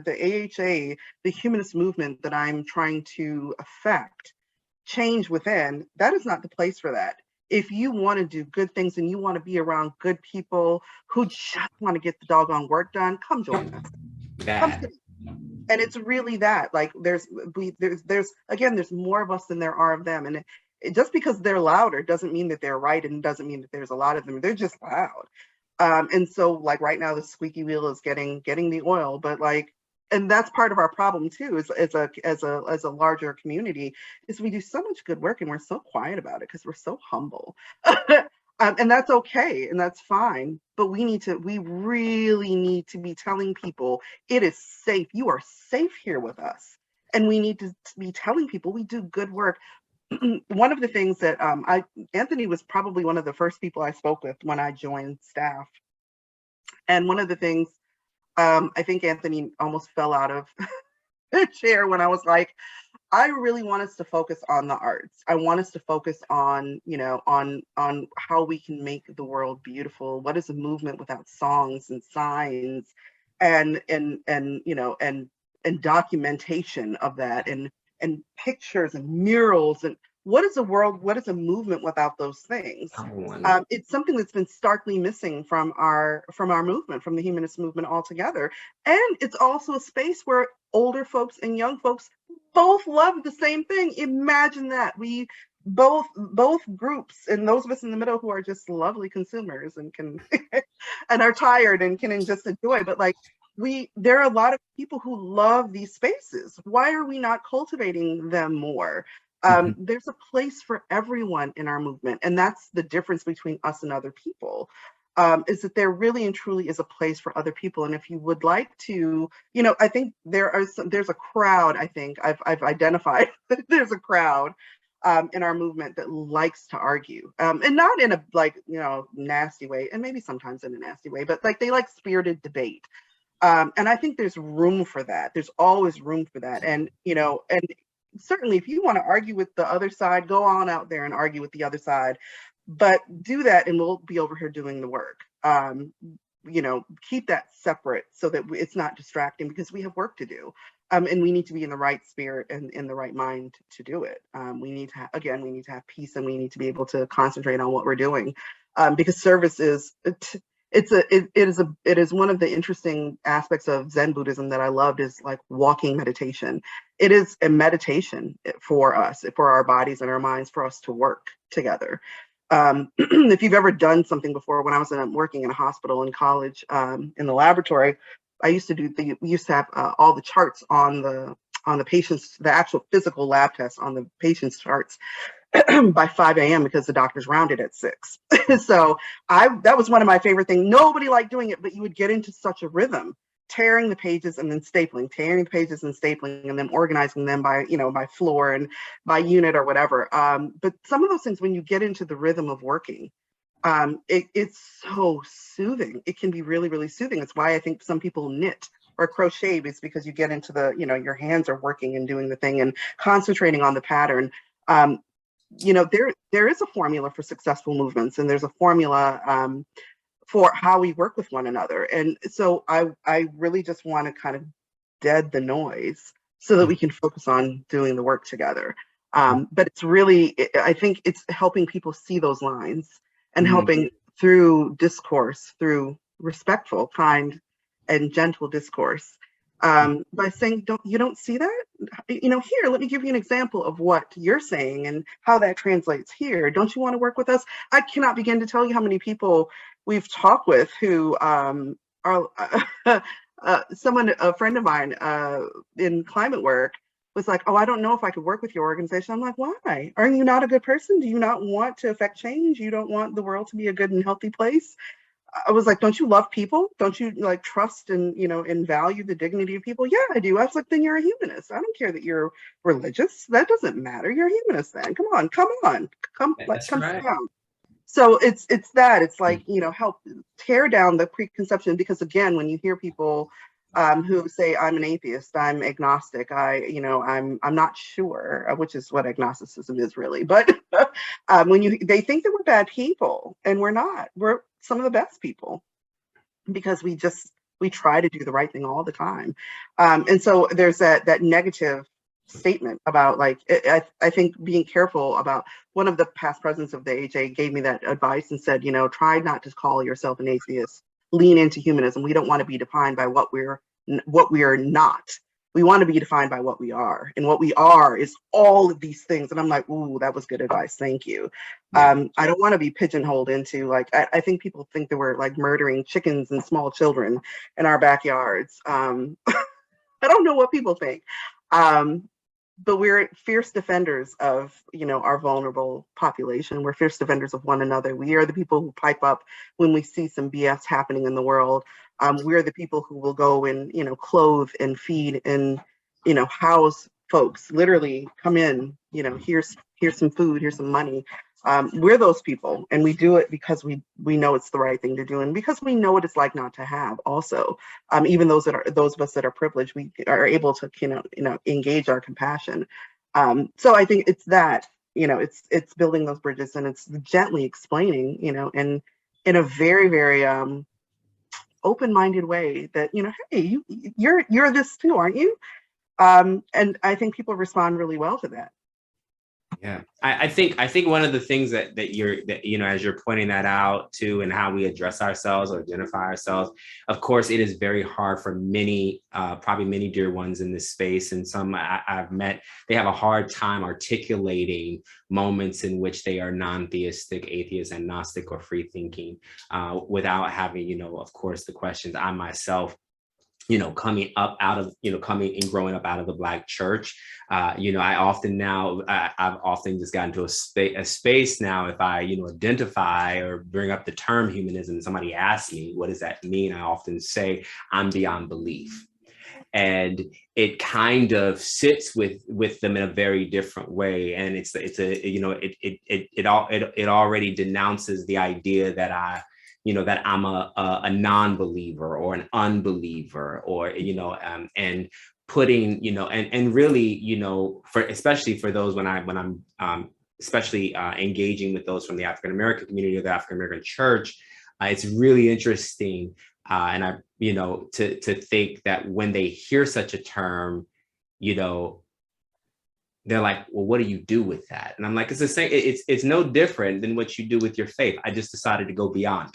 F: AHA, the humanist movement that I'm trying to affect change within, that is not the place for that. If you want to do good things and you want to be around good people who just want to get the doggone work done, come join us. And it's really that, like, there's more of us than there are of them. And just because they're louder doesn't mean that they're right, and doesn't mean that there's a lot of them. They're just loud. And so, like, right now the squeaky wheel is getting the oil, but like, and that's part of our problem too, is as a larger community, is we do so much good work and we're so quiet about it because we're so humble. And that's okay, and that's fine. But we really need to be telling people it is safe. You are safe here with us. And we need to be telling people we do good work. One of the things that Anthony was probably one of the first people I spoke with when I joined staff. And one of the things, I think Anthony almost fell out of the chair when I was like, I really want us to focus on the arts. I want us to focus on, on how we can make the world beautiful. What is a movement without songs and signs and documentation of that, and pictures and murals, and what is a movement without those things? It's something that's been starkly missing from our movement, from the humanist movement altogether. And it's also a space where older folks and young folks both love the same thing. Imagine that. We both groups, and those of us in the middle who are just lovely consumers and can and are tired and can just enjoy, but like, there are a lot of people who love these spaces. Why are we not cultivating them more? There's a place for everyone in our movement, and that's the difference between us and other people. Is that there really and truly is a place for other people. And if you would like to, I think there's a crowd. I think I've identified that there's a crowd in our movement that likes to argue, and not in a nasty way, and maybe sometimes in a nasty way, but like, they like spirited debate. And I think there's room for that. There's always room for that. And, and certainly if you want to argue with the other side, go on out there and argue with the other side, but do that and we'll be over here doing the work. Keep that separate so that it's not distracting, because we have work to do. And we need to be in the right spirit and in the right mind to do it. We need to, again, we need to have peace, and we need to be able to concentrate on what we're doing, because service is, it is one of the interesting aspects of Zen Buddhism that I loved, is like walking meditation. It is a meditation for us, for our bodies and our minds, for us to work together. If you've ever done something before, when I was working in a hospital in college, in the laboratory, I used to have all the charts on the patients, the actual physical lab tests on the patient's charts by 5 a.m. because the doctors rounded at 6. So that was one of my favorite things. Nobody liked doing it, but you would get into such a rhythm, tearing the pages and then stapling, tearing the pages and stapling, and then organizing them by, by floor and by unit or whatever. But some of those things, when you get into the rhythm of working, it's so soothing. It can be really, really soothing. It's why I think some people knit or crochet, is because you get into the, your hands are working and doing the thing and concentrating on the pattern. There is a formula for successful movements, and there's a formula for how we work with one another. And so I really just want to kind of dead the noise so that we can focus on doing the work together. But it's really, I think it's helping people see those lines, and helping through discourse, through respectful, kind, and gentle discourse, by saying, you don't see that? Here, let me give you an example of what you're saying and how that translates here. Don't you want to work with us? I cannot begin to tell you how many people we've talked with who are a friend of mine in climate work was like, oh, I don't know if I could work with your organization. I'm like, why? Are you not a good person? Do you not want to affect change? You don't want the world to be a good and healthy place? I was like, don't you love people? Don't you like trust and, and value the dignity of people? Yeah, I do. I was like, then you're a humanist. I don't care that you're religious. That doesn't matter. You're a humanist then. Come on, come
C: right.
F: down. So it's that. It's like, help tear down the preconception, because again, when you hear people who say, I'm an atheist, I'm agnostic, I'm not sure, which is what agnosticism is really. But they think that we're bad people, and we're not. We're some of the best people, because we try to do the right thing all the time. And so there's that negative statement about, like, I think being careful about, one of the past presidents of the AHA gave me that advice and said, try not to call yourself an atheist. Lean into humanism. We don't want to be defined by what we are not. We want to be defined by what we are, and what we are is all of these things. And I'm like, ooh, that was good advice. Thank you. Yeah. I don't want to be pigeonholed into, like, I think people think that we're like murdering chickens and small children in our backyards. I don't know what people think. But we're fierce defenders of, our vulnerable population. We're fierce defenders of one another. We are the people who pipe up when we see some BS happening in the world. We're the people who will go and, clothe and feed and, house folks. Literally come in, here's some food, here's some money. We're those people, and we do it because we know it's the right thing to do, and because we know what it's like not to have. Also, even those of us that are privileged, we are able to engage our compassion. So I think it's that, it's building those bridges, and it's gently explaining, and in a very, very open-minded way that, hey, you're this too, aren't you? And I think people respond really well to that.
D: Yeah, I think one of the things that as you're pointing that out too, and how we address ourselves or identify ourselves, of course, it is very hard for many, probably many dear ones in this space, and some I've met, they have a hard time articulating moments in which they are non-theistic, atheist, agnostic, or free thinking, without having, of course, the questions. I myself, coming up out of, coming and growing up out of the Black church, I often now, I've often just gotten to a space now, if I, identify or bring up the term humanism, somebody asks me, what does that mean? I often say, I'm beyond belief. And it kind of sits with them in a very different way. And it already denounces the idea that that I'm a non-believer or an unbeliever, or, and putting, and really, especially for those when I'm especially engaging with those from the African-American community or the African-American church, it's really interesting. And to think that when they hear such a term, you know, they're like, well, what do you do with that? And I'm like, it's the same. It's no different than what you do with your faith. I just decided to go beyond.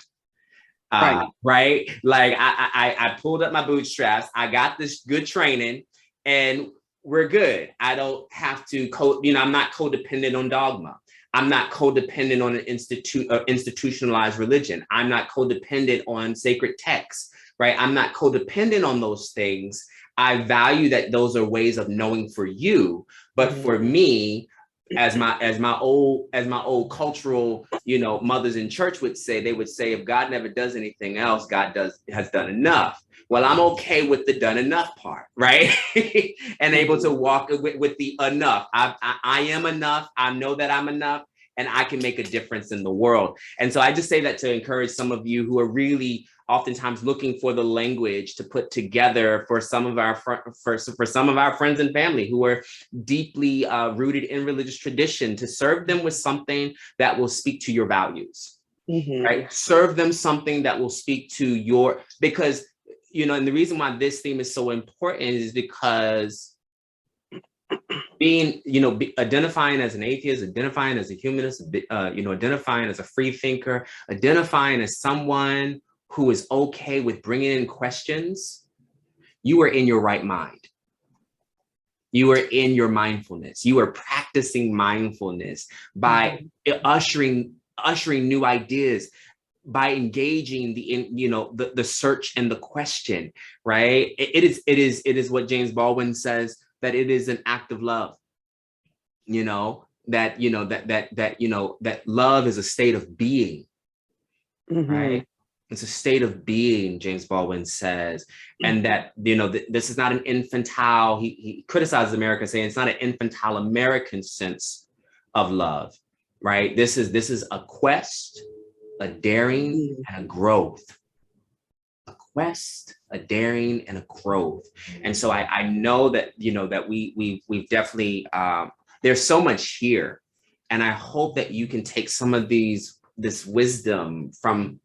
D: Right. Like I pulled up my bootstraps. I got this good training and we're good. I don't have to I'm not codependent on dogma. I'm not codependent on an institutionalized religion. I'm not codependent on sacred texts, right? I'm not codependent on those things. I value that those are ways of knowing for you, but for me, as my old cultural, mothers in church would say, they would say, if God never does anything else, God has done enough. Well, I'm okay with the done enough part, right? And able to walk with the enough. I am enough. I know that I'm enough, and I can make a difference in the world. And so I just say that to encourage some of you who are really oftentimes looking for the language to put together for some of our friends and family who are deeply rooted in religious tradition, to serve them with something that will speak to your values, right? Serve them something that will speak to because, and the reason why this theme is so important is because being, identifying as an atheist, identifying as a humanist, identifying as a free thinker, identifying as someone who is okay with bringing in questions, you are in your right mind. You are in your mindfulness. You are practicing mindfulness by ushering new ideas, by engaging the search and the question, right? It is what James Baldwin says, that it is an act of love. That love is a state of being, right? It's a state of being, James Baldwin says, and that, this is not an infantile, he criticizes America saying it's not an infantile American sense of love, right? This is a quest, a daring, and a growth. A quest, a daring, and a growth. And so I know that, that we've definitely, there's so much here. And I hope that you can take some of this wisdom from,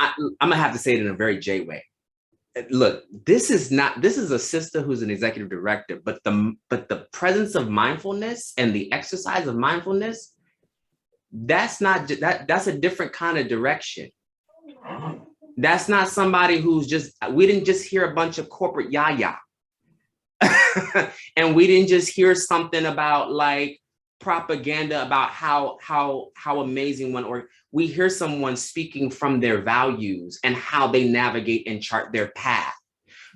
D: I'm gonna have to say it in a very J way. Look, this is a sister who's an executive director, but the presence of mindfulness and the exercise of mindfulness, that's a different kind of direction. That's not somebody we didn't just hear a bunch of corporate yaya. And we didn't just hear something about like propaganda about how amazing we hear someone speaking from their values and how they navigate and chart their path,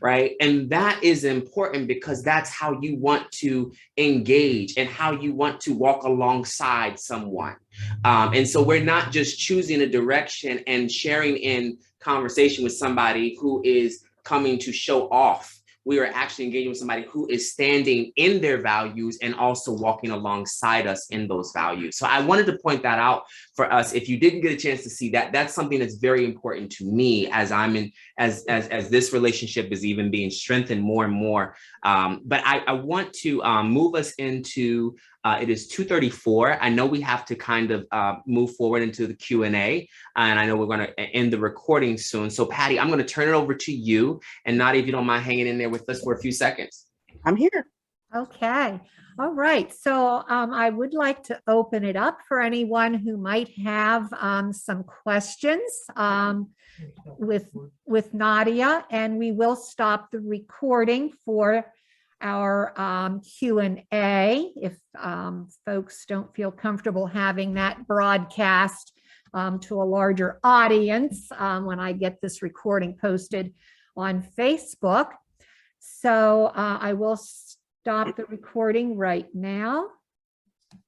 D: right? And that is important because that's how you want to engage and how you want to walk alongside someone. And so we're not just choosing a direction and sharing in conversation with somebody who is coming to show off. We are actually engaging with somebody who is standing in their values and also walking alongside us in those values. So I wanted to point that out for us. If you didn't get a chance to see that, that's something that's very important to me as as this relationship is even being strengthened more and more. But I want to move us into, it is 2:34. I know we have to kind of move forward into the Q&A, and I know we're going to end the recording soon. So Patty, I'm going to turn it over to you. And Nadia, if you don't mind hanging in there with us for a few seconds.
F: I'm here.
A: Okay. All right. So I would like to open it up for anyone who might have some questions with Nadia, and we will stop the recording for our Q&A if folks don't feel comfortable having that broadcast to a larger audience when I get this recording posted on Facebook. So I will stop the recording right now.